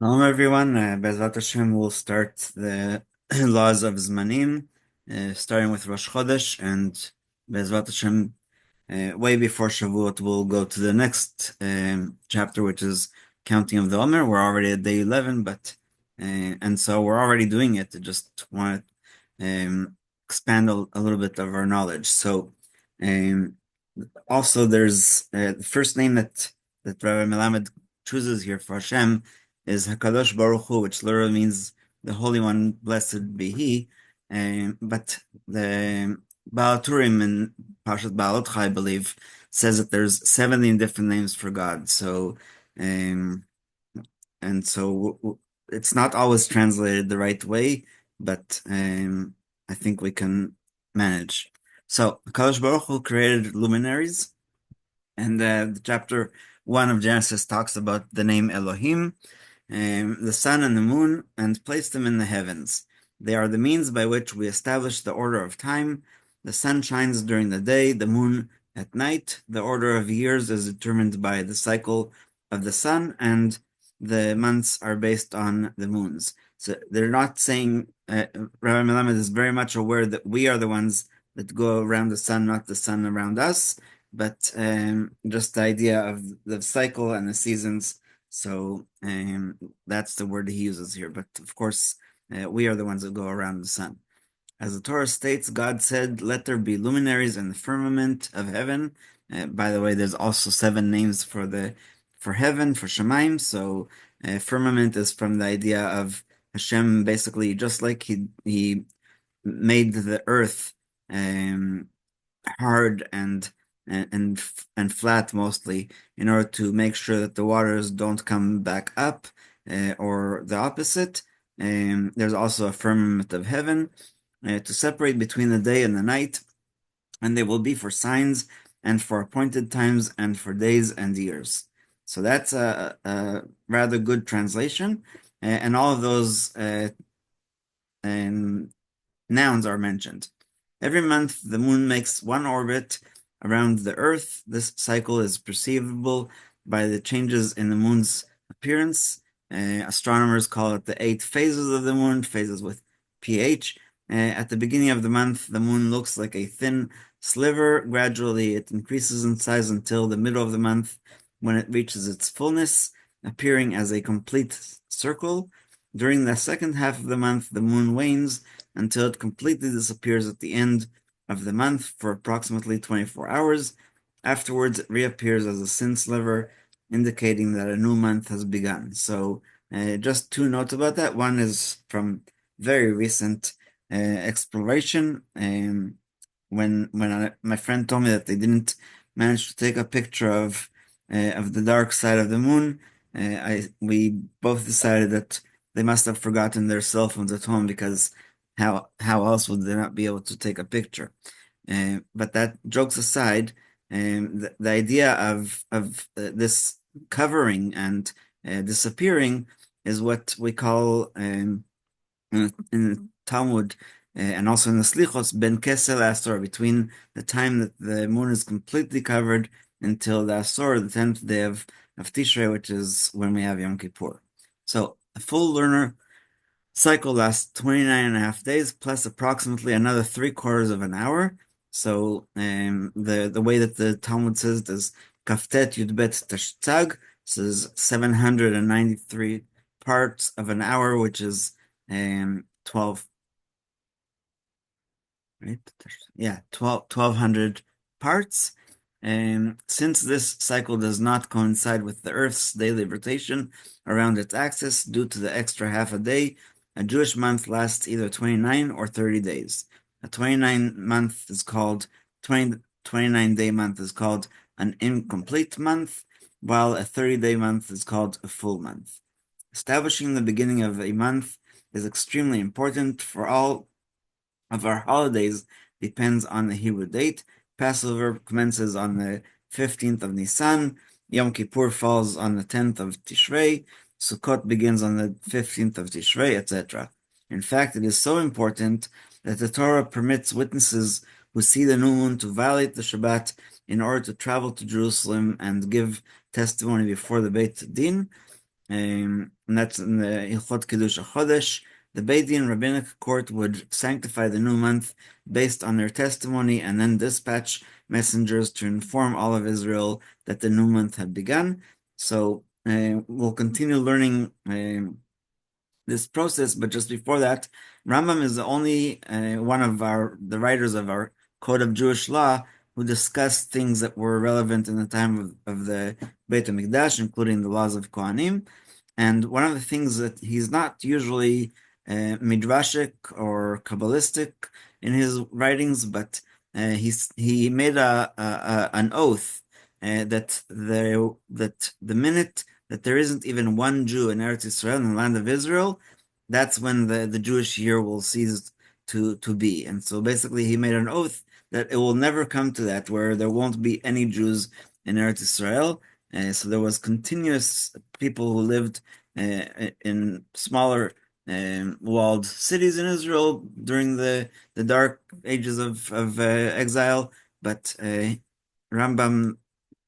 Hello everyone. Bezrat Hashem, we'll start the laws of Zmanim, starting with Rosh Chodesh, and Bezrat Hashem, way before Shavuot, we'll go to the next chapter, which is counting of the Omer. We're already at day 11, but and so we're already doing it. I just want to expand a little bit of our knowledge. So, um, also there's the first name that Rabbi Melamed chooses here for Hashem is Hakadosh Baruch Hu, which literally means the Holy One, blessed be He. But the Baal Turim in Parshat Baalotcha, I believe, says that there's 17 different names for God. So, um, and so it's not always translated the right way, but I think we can manage. So, Hakadosh Baruch Hu created luminaries, and the chapter 1 of Genesis talks about the name Elohim, the sun and the moon, and placed them in the heavens. They are the means by which we establish the order of time. The sun shines during the day, the moon at night. The order of years is determined by the cycle of the sun, and the months are based on the moons. So they're not saying, Rabbi Melamed is very much aware that we are the ones that go around the sun, not the sun around us, but just the idea of the cycle and the seasons. So that's the word he uses here. But of course, we are the ones that go around the sun. As the Torah states, God said, "Let there be luminaries in the firmament of heaven." By the way, there's also 7 names for heaven, for Shemaim. So firmament is from the idea of Hashem, basically, just like he made the earth hard and flat mostly in order to make sure that the waters don't come back up, or the opposite. There's also a firmament of heaven to separate between the day and the night, and they will be for signs and for appointed times and for days and years. So that's a rather good translation, and all of those nouns are mentioned. Every month, the moon makes one orbit around the Earth. This cycle is perceivable by the changes in the moon's appearance. Astronomers call it the 8 phases of the moon, phases with pH. At the beginning of the month, the moon looks like a thin sliver. Gradually, it increases in size until the middle of the month, when it reaches its fullness, appearing as a complete circle. During the second half of the month, the moon wanes until it completely disappears at the end of the month for approximately 24 hours. Afterwards, it reappears as a thin sliver, indicating that a new month has begun. So, just 2 notes about that. One is from very recent exploration. When my friend told me that they didn't manage to take a picture of the dark side of the moon, we both decided that they must have forgotten their cell phones at home, because how else would they not be able to take a picture? But that jokes aside, the idea of this covering and disappearing is what we call in Talmud and also in the Slichos, ben Kesel Asor, between the time that the moon is completely covered until the Asor, the 10th day of Tishrei, which is when we have Yom Kippur. So a full lunar cycle lasts 29 and a half days, plus approximately another 3/4 of an hour. So the way that the Talmud says is Kaftet Yudbet Tashtzag, says 793 parts of an hour, which is 12, right? Yeah, 1,200 parts. Since this cycle does not coincide with the Earth's daily rotation around its axis due to the extra half a day, a Jewish month lasts either 29 or 30 days. A 29-day month is called an incomplete month, while a 30-day month is called a full month. Establishing the beginning of a month is extremely important. For all of our holidays depends on the Hebrew date. Passover commences on the 15th of Nisan, Yom Kippur falls on the 10th of Tishrei, Sukkot begins on the 15th of Tishrei, etc. In fact, it is so important that the Torah permits witnesses who see the new moon to violate the Shabbat in order to travel to Jerusalem and give testimony before the Beit Din. and that's in the Hilchot Kiddush Chodesh. The Beit Din rabbinic court would sanctify the new month based on their testimony and then dispatch messengers to inform all of Israel that the new month had begun. So we'll continue learning this process, but just before that, Rambam is the only one of the writers of our Code of Jewish Law who discussed things that were relevant in the time of the Beit HaMikdash, including the laws of Kohanim. And one of the things that he's not usually midrashic or kabbalistic in his writings, but he made an oath that the minute that there isn't even one Jew in Eretz Israel, in the land of Israel, that's when the Jewish year will cease to be. And so basically he made an oath that it will never come to that, where there won't be any Jews in Eretz Israel. So there was continuous people who lived in smaller walled cities in Israel during the dark ages of exile, but Rambam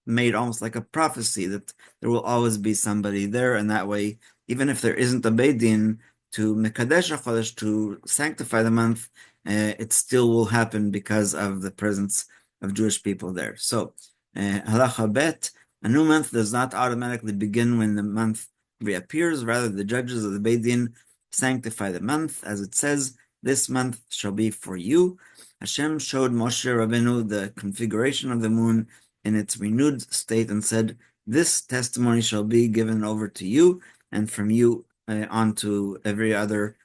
made almost like a prophecy that there will always be somebody there, and that way, even if there isn't a Beit Din to Mekadesh HaChodesh, to sanctify the month, it still will happen because of the presence of Jewish people there. So, Halacha Bet, a new month does not automatically begin when the month reappears. Rather, the judges of the Beit Din sanctify the month, as it says, "This month shall be for you." Hashem showed Moshe Rabbeinu the configuration of the moon in its renewed state and said, "This testimony shall be given over to you, and from you on to every other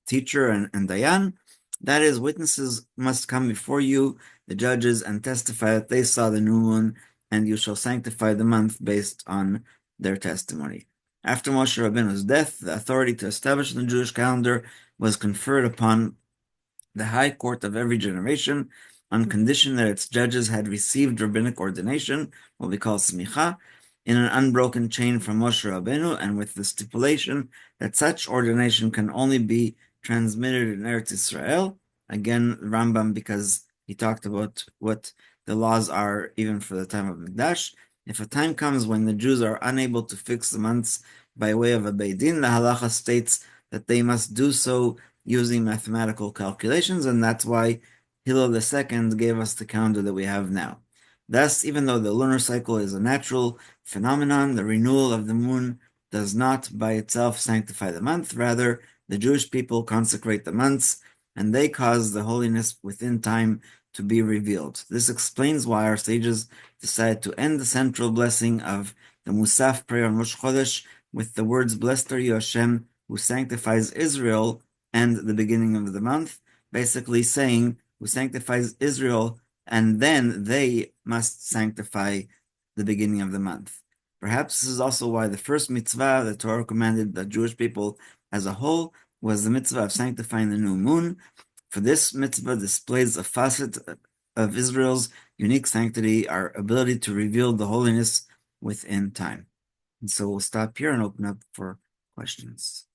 teacher and dayan. That is, witnesses must come before you, the judges, and testify that they saw the new moon, and you shall sanctify the month based on their testimony." After Moshe Rabbeinu's death, the authority to establish the Jewish calendar was conferred upon the high court of every generation, on condition that its judges had received rabbinic ordination, what we call smicha, in an unbroken chain from Moshe Rabbeinu, and with the stipulation that such ordination can only be transmitted in Eretz Israel. Again, Rambam, because he talked about what the laws are even for the time of Mikdash. If a time comes when the Jews are unable to fix the months by way of a Beit Din, the halacha states that they must do so using mathematical calculations, and that's why Hillel II gave us the calendar that we have now. Thus, even though the lunar cycle is a natural phenomenon, the renewal of the moon does not by itself sanctify the month. Rather, the Jewish people consecrate the months, and they cause the holiness within time to be revealed. This explains why our sages decided to end the central blessing of the Musaf prayer on Rosh Chodesh with the words, "Blessed are you, Hashem, who sanctifies Israel," and the beginning of the month, basically saying, who sanctifies Israel, and then they must sanctify the beginning of the month. Perhaps this is also why the first mitzvah the Torah commanded the Jewish people as a whole was the mitzvah of sanctifying the new moon. For this mitzvah displays a facet of Israel's unique sanctity, our ability to reveal the holiness within time. And so we'll stop here and open up for questions.